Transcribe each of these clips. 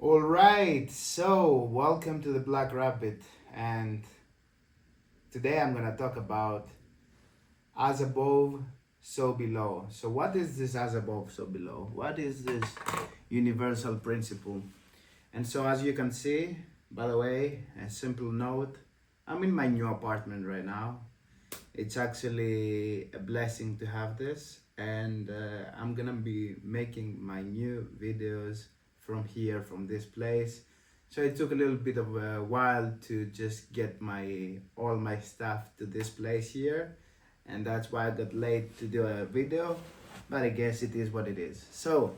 All right, so welcome to the Black Rabbit, and today I'm gonna talk about as above, so below. So, what is this as above, so below? What is this universal principle? And so, as you can see, by the way, a simple note, I'm in my new apartment right now. It's actually a blessing to have this, and I'm gonna be making my new videos from here, from this place. So it took a little bit of a while to just get my all my stuff to this place here, and that's why I got late to do a video. But I guess it is what it is. So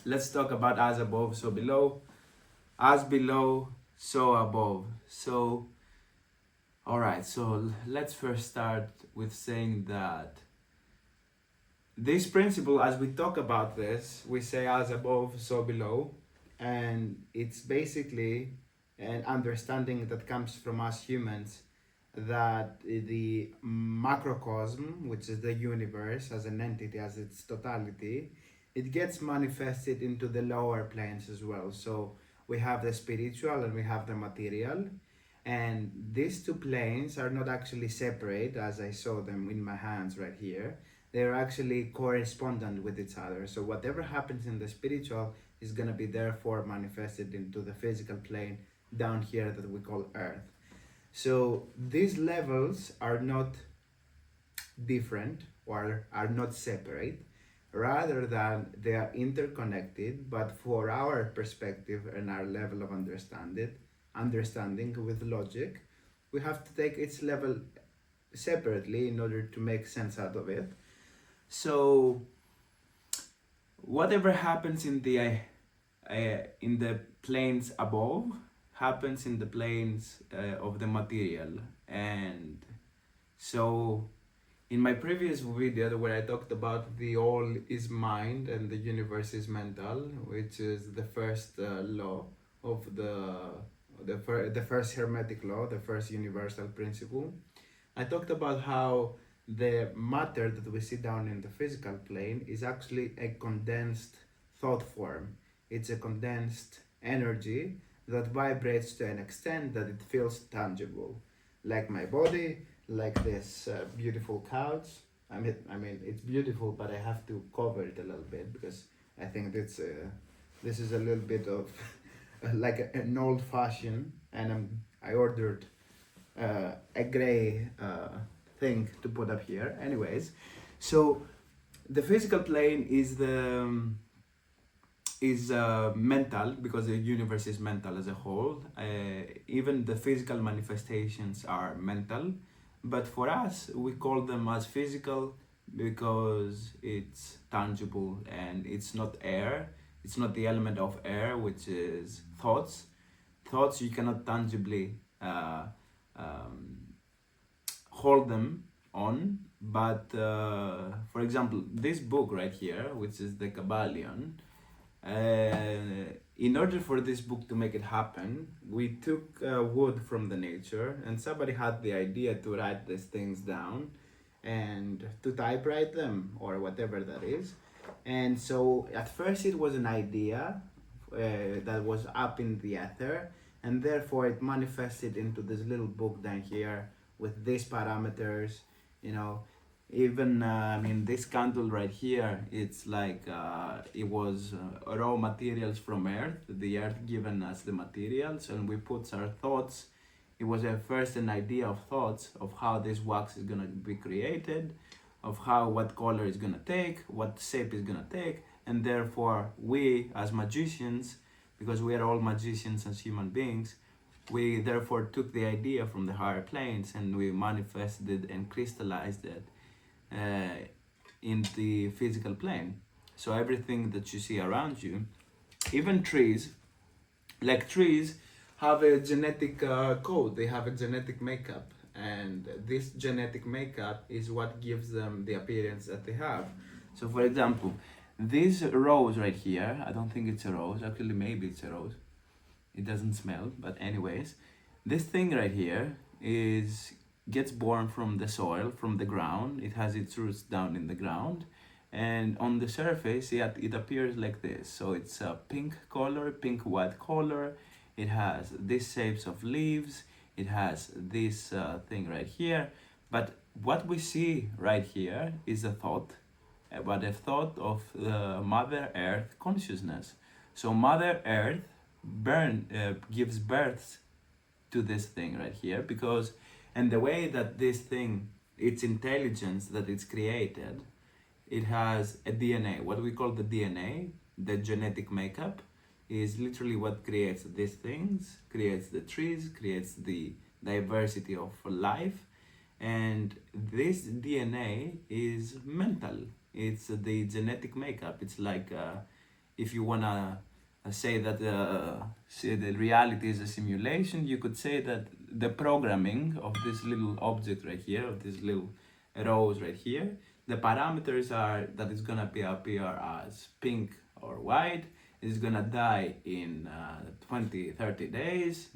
let's talk about as above, so below. As below, so above. So all right, so let's first start with saying that this principle, as we talk about this, we say as above, so below, and it's basically an understanding that comes from us humans that the macrocosm, which is the universe as an entity, as its totality, it gets manifested into the lower planes as well. So we have the spiritual and we have the material, and these two planes are not actually separate as I saw them in my hands right here. They're actually correspondent with each other. So whatever happens in the spiritual is going to be therefore manifested into the physical plane down here that we call earth. So these levels are not different or are not separate, rather than they are interconnected, but for our perspective and our level of understanding with logic, we have to take its level separately in order to make sense out of it. So whatever happens in the planes above happens in the planes of the material. And so in my previous video where I talked about the all is mind and the universe is mental, which is the first law of the first hermetic law, the first universal principle, I talked about how the matter that we see down in the physical plane is actually a condensed thought form. It's a condensed energy that vibrates to an extent that it feels tangible, like my body, like this beautiful couch. I mean, it's beautiful, but I have to cover it a little bit because I think this is a little bit of like an old fashioned, and I ordered a gray thing to put up here. Anyways, so the physical plane is mental because the universe is mental as a whole. Even the physical manifestations are mental, but for us, we call them as physical because it's tangible and it's not air. It's not the element of air, which is thoughts. Thoughts you cannot tangibly um, hold them on. But for example, this book right here, which is the Kabbalion, in order for this book to make it happen, we took wood from the nature, and somebody had the idea to write these things down and to typewrite them or whatever that is. And so at first it was an idea that was up in the ether, and therefore it manifested into this little book down here with these parameters, you know. Even I mean, this candle right here, it's like it was raw materials from earth, the earth given us the materials, and we put our thoughts. It was at first an idea of thoughts of how this wax is gonna be created, of how what color is gonna take, what shape is gonna take, and therefore we as magicians, because we are all magicians as human beings, we therefore took the idea from the higher planes and we manifested it and crystallized it in the physical plane. So everything that you see around you, even trees, like trees have a genetic code, they have a genetic makeup, and this genetic makeup is what gives them the appearance that they have. So for example, this rose right here, I don't think it's a rose, actually maybe it's a rose, it doesn't smell, but anyways, this thing right here is gets born from the soil, from the ground. It has its roots down in the ground, and on the surface it appears like this. So it's a pink color, pink white color. It has these shapes of leaves. It has this thing right here. But what we see right here is a thought, but a thought of Mother Earth consciousness. So Mother Earth gives birth to this thing right here, because, and the way that this thing, its intelligence that it's created, it has a DNA. What we call the DNA, the genetic makeup, is literally what creates these things, creates the trees, creates the diversity of life. And this DNA is mental. It's the genetic makeup. It's like if you wanna say that say the reality is a simulation, you could say that the programming of this little object right here, of this little rose right here, the parameters are that it's gonna appear as pink or white. It's gonna die in 20-30 days.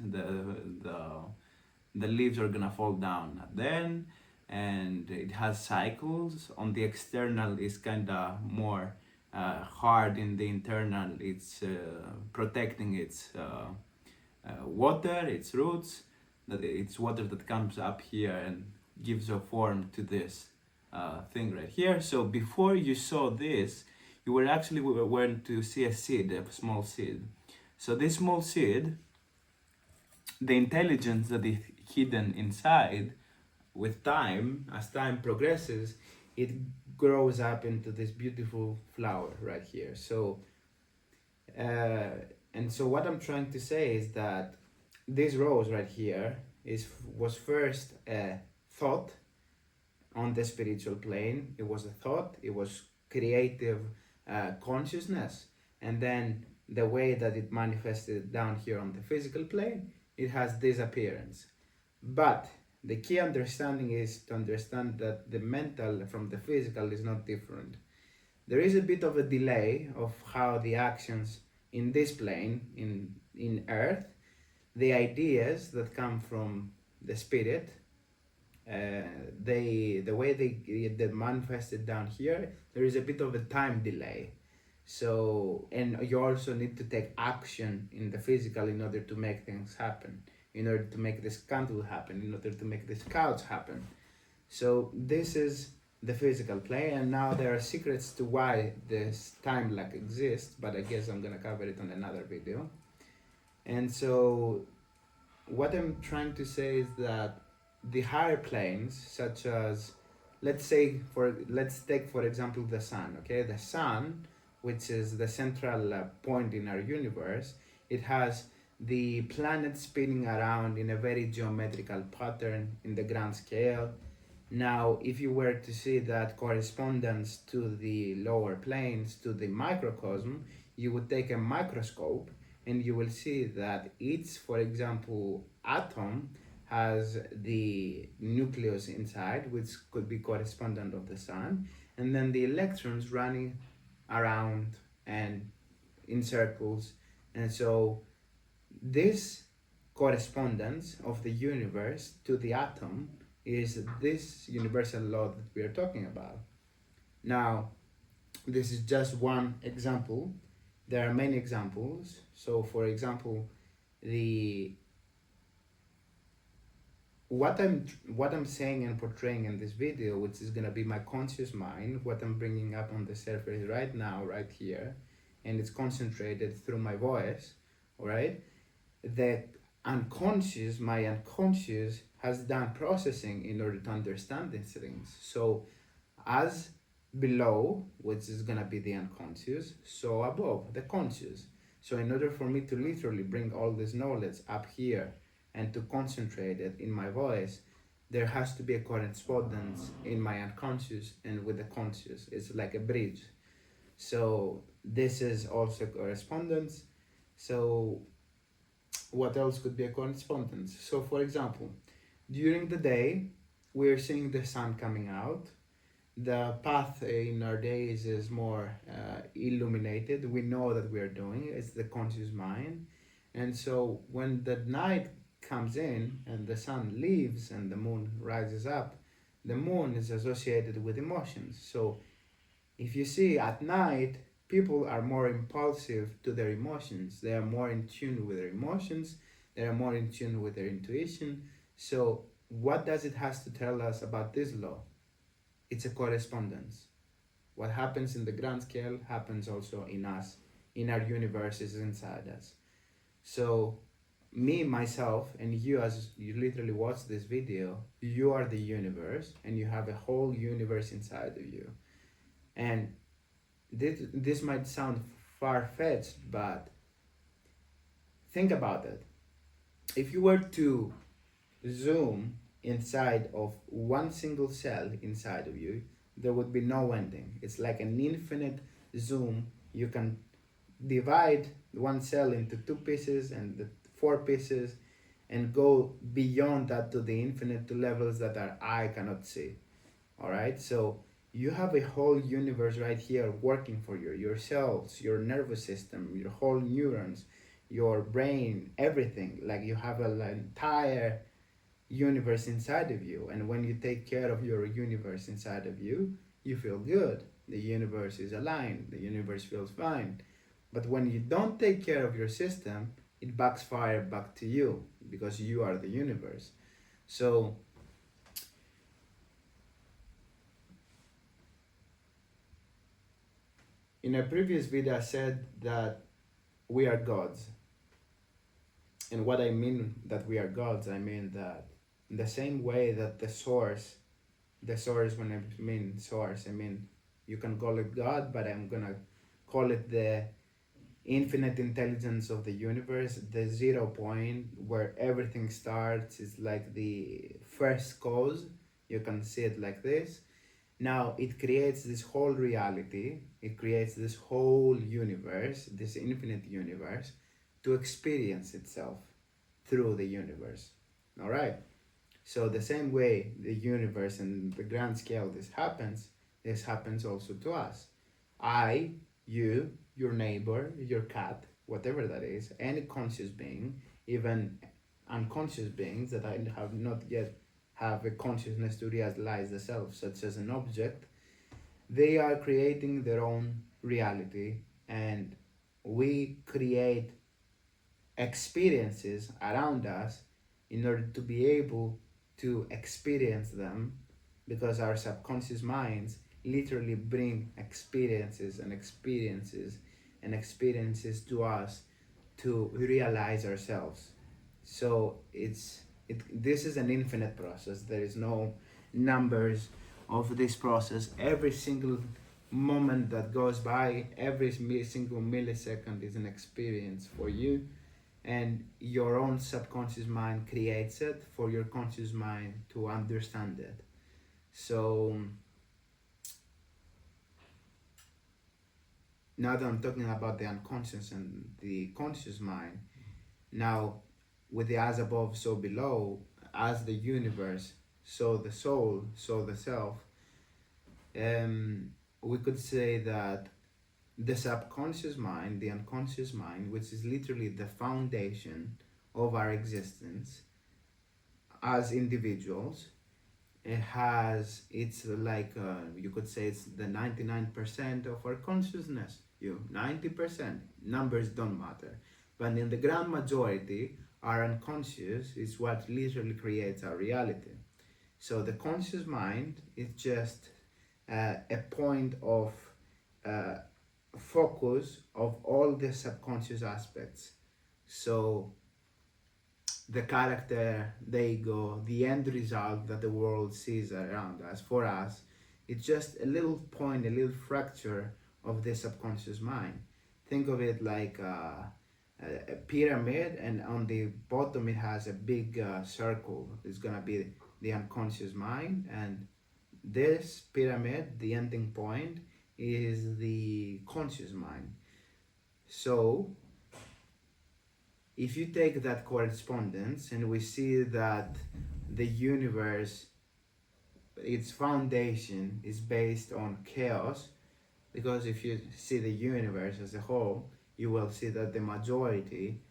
The leaves are gonna fall down then, and it has cycles. On the external is kind of more hard. In the internal, it's protecting its water, its roots. That it's water that comes up here and gives a form to this thing right here. So before you saw this, you were actually going to see a seed, a small seed. So this small seed, the intelligence that is hidden inside, with time, as time progresses, it grows up into this beautiful flower right here. So, and so what I'm trying to say is that this rose right here was first a thought on the spiritual plane. It was a thought. It was creative consciousness, and then the way that it manifested down here on the physical plane, it has this appearance. But the key understanding is to understand that the mental from the physical is not different. There is a bit of a delay of how the actions in this plane, in Earth, the ideas that come from the spirit, the way they manifested down here, there is a bit of a time delay. So, and you also need to take action in the physical in order to make things happen, in order to make this candle happen, in order to make this couch happen. So this is the physical plane, and now there are secrets to why this time lag exists, but I guess I'm gonna cover it on another video. And so what I'm trying to say is that the higher planes, such as, let's take for example the sun. Okay, the sun, which is the central point in our universe, it has the planets spinning around in a very geometrical pattern in the grand scale. Now, if you were to see that correspondence to the lower planes, to the microcosm, you would take a microscope and you will see that each, for example, atom has the nucleus inside, which could be correspondent of the sun, and then the electrons running around and in circles. And so this correspondence of the universe to the atom is this universal law that we are talking about. Now, this is just one example. There are many examples. So, for example, the what I'm saying and portraying in this video, which is gonna be my conscious mind, what I'm bringing up on the surface right now, right here, and it's concentrated through my voice, all right? That unconscious, my unconscious, has done processing in order to understand these things. So, as below, which is gonna be the unconscious, so above, the conscious. So, in order for me to literally bring all this knowledge up here and to concentrate it in my voice, there has to be a correspondence in my unconscious and with the conscious. It's like a bridge. So, this is also correspondence. So, what else could be a correspondence? So, for example, during the day, we're seeing the sun coming out. The path in our days is more illuminated. We know that we are doing it. It's the conscious mind. And so, when the night comes in and the sun leaves and the moon rises up, the moon is associated with emotions. So, If you see at night, people are more impulsive to their emotions. They are more in tune with their emotions. They are more in tune with their intuition. So, what does it has to tell us about this law? It's a correspondence. What happens in the grand scale happens also in us, in our universes inside us. So, me, myself, and you, as you literally watch this video, you are the universe, and you have a whole universe inside of you. And this might sound far fetched, but think about it. If you were to zoom inside of one single cell inside of you, there would be no ending. It's like an infinite zoom. You can divide one cell into two pieces and the four pieces and go beyond that to the infinite, to levels that our eye cannot see. All right, so you have a whole universe right here working for you, your cells, your nervous system, your whole neurons, your brain, everything. Like you have an entire universe inside of you, and when you take care of your universe inside of you, you feel good. The universe is aligned, the universe feels fine. But when you don't take care of your system, it backfires back to you, because you are the universe. So in a previous video I said that we are gods. And what I mean that we are gods, I mean that in the same way that the source, when I mean source, I mean you can call it God, but I'm gonna call it the infinite intelligence of the universe, the 0 point where everything starts, is like the first cause. You can see it like this. Now it creates this whole reality, it creates this whole universe, this infinite universe, to experience itself through the universe. All right. So the same way the universe and the grand scale this happens also to us. I, you, your neighbor, your cat, whatever that is, any conscious being, even unconscious beings that I have not yet have a consciousness to realize the self, such as an object, they are creating their own reality, and we create experiences around us in order to be able to experience them, because our subconscious minds literally bring experiences and experiences and experiences to us to realize ourselves. So this is an infinite process. There is no numbers of this process. Every single moment that goes by, every single millisecond is an experience for you, and your own subconscious mind creates it for your conscious mind to understand it. So now that I'm talking about the unconscious and the conscious mind, now with the as above, so below, as the universe, so the soul, so the self, we could say that the subconscious mind, the unconscious mind, which is literally the foundation of our existence as individuals, it's like you could say it's the 99% of our consciousness. 90%, numbers don't matter, but in the grand majority, our unconscious is what literally creates our reality. So the conscious mind is just a point of focus of all the subconscious aspects. So the character, the ego, the end result that the world sees around us, for us, it's just a little point, a little fracture of the subconscious mind. Think of it like a pyramid, and on the bottom it has a big circle. It's gonna be the unconscious mind, and this pyramid, the ending point, is the conscious mind. So if you take that correspondence, and we see that the universe, its foundation is based on chaos, because if you see the universe as a whole, you will see that the majority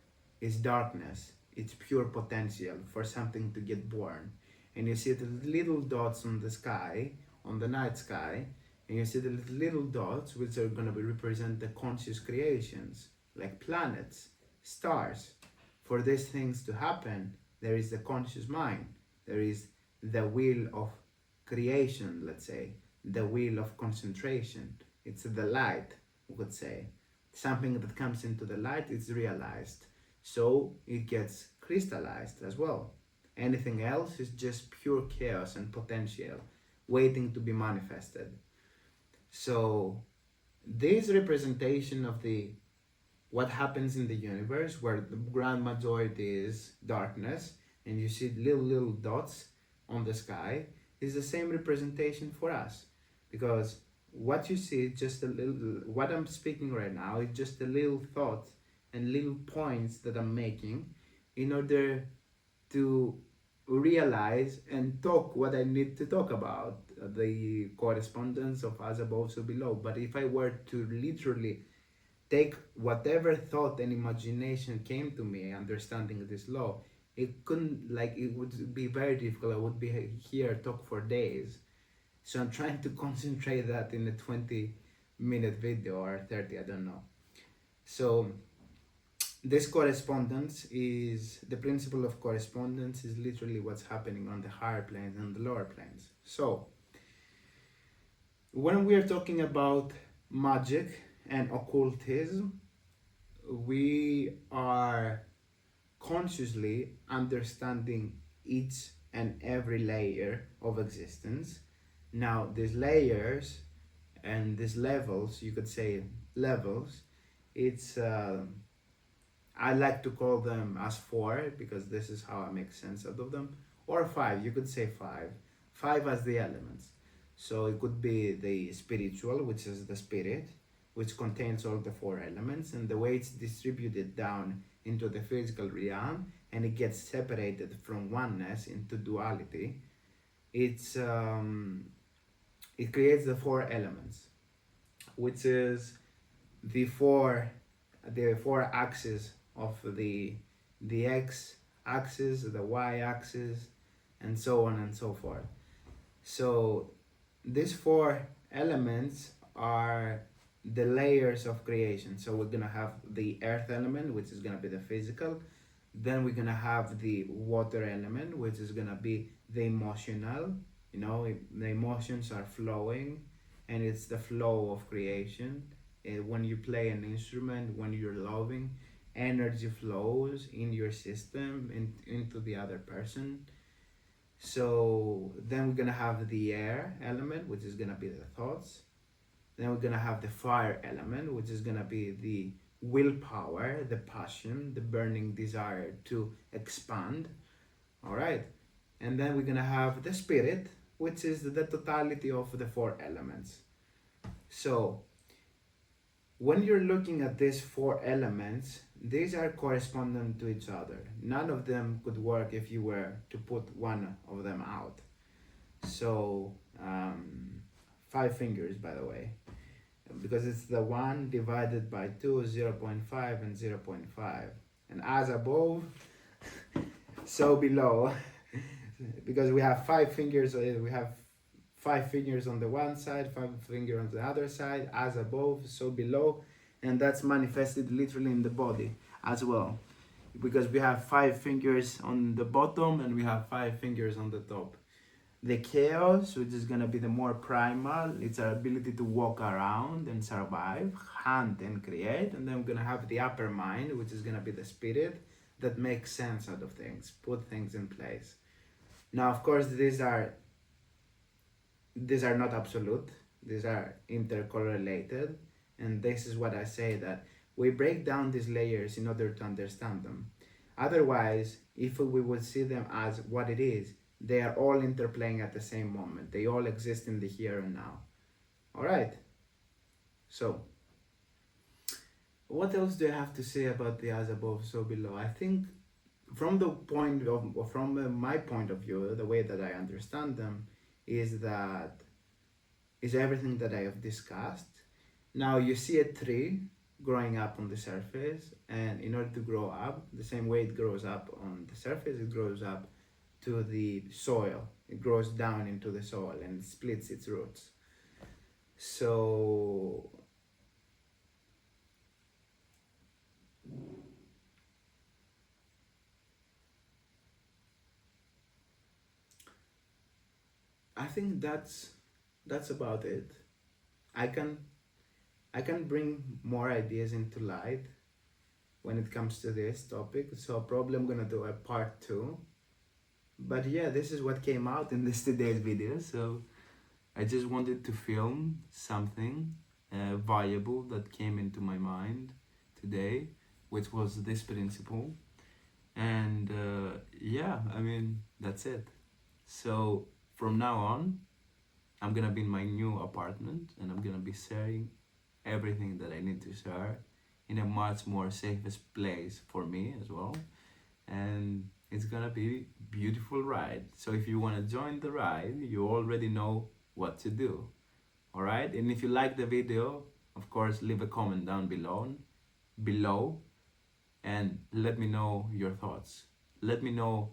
is darkness. It's pure potential for something to get born. And you see the little dots on the sky, on the night sky, and you see the little dots, which are going to represent the conscious creations, like planets, stars. For these things to happen, there is the conscious mind, there is the will of creation, let's say, the will of concentration. It's the light, we could say. Something that comes into the light is realized, so it gets crystallized as well. Anything else is just pure chaos and potential waiting to be manifested. So this representation of the what happens in the universe, where the grand majority is darkness and you see little dots on the sky, is the same representation for us. Because what you see is just a little, what I'm speaking right now is just a little thought and little points that I'm making in order to realize and talk what I need to talk about, the correspondence of as above, so below. But if I were to literally take whatever thought and imagination came to me understanding this law, it couldn't, like, it would be very difficult. I would be here talk for days. So I'm trying to concentrate that in a 20-minute video or 30, I don't know. So this correspondence is the principle of correspondence is literally what's happening on the higher planes and the lower planes. So when we are talking about magic and occultism, we are consciously understanding each and every layer of existence. Now these layers and these levels, you could say levels, it's I like to call them as four because this is how I make sense out of them, or five, you could say five as the elements. So it could be the spiritual, which is the spirit, which contains all the four elements, and the way it's distributed down into the physical realm and it gets separated from oneness into duality. It creates the four elements, which is the four axes of the x axis, the y axis, and so on and so forth. So these four elements are the layers of creation. So we're gonna have the earth element, which is gonna be the physical. Then we're gonna have the water element, which is gonna be the emotional. You know, the emotions are flowing, and it's the flow of creation. When you play an instrument, when you're loving, energy flows in your system into the other person. So then we're gonna have the air element, which is gonna be the thoughts. Then we're gonna have the fire element, which is gonna be the willpower, the passion, the burning desire to expand. All right. And then we're gonna have the spirit, which is the totality of the four elements. So when you're looking at these four elements, these are correspondent to each other. None of them could work if you were to put one of them out. So 5 fingers, by the way, because it's the 1 divided by 2, 0.5 and 0.5. And as above, so below. Because we have 5 fingers, we have 5 fingers on the one side, 5 fingers on the other side, as above, so below, and that's manifested literally in the body as well. Because we have 5 fingers on the bottom and we have 5 fingers on the top. The chaos, which is gonna be the more primal, it's our ability to walk around and survive, hunt and create, and then we're gonna have the upper mind, which is gonna be the spirit that makes sense out of things, put things in place. Now, of course, these are not absolute, these are intercorrelated, and this is what I say, that we break down these layers in order to understand them. Otherwise, if we would see them as what it is, they are all interplaying at the same moment. They all exist in the here and now. All right. So, what else do I have to say about the as above, so below? I think from my point of view, the way that I understand them is everything that I have discussed. Now you see a tree growing up on the surface, and in order to grow up, the same way it grows up on the surface, it grows up to the soil. It grows down into the soil and splits its roots. So I think that's about it. I can I can bring more ideas into light when it comes to this topic. So probably I'm gonna do a part two. But yeah, this is what came out in this today's video. So I just wanted to film something viable that came into my mind today, which was this principle. And yeah, I mean, that's it. So from now on, I'm gonna be in my new apartment and I'm gonna be sharing everything that I need to share in a much more safest place for me as well. And it's gonna be beautiful ride. So if you wanna join the ride, you already know what to do. Alright? And if you like the video, of course leave a comment down below and let me know your thoughts. Let me know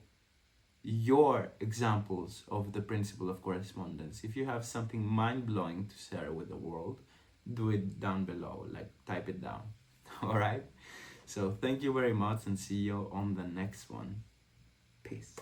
your examples of the principle of correspondence. If you have something mind blowing to share with the world, do it down below, like type it down. All right? So, thank you very much and see you on the next one. Peace.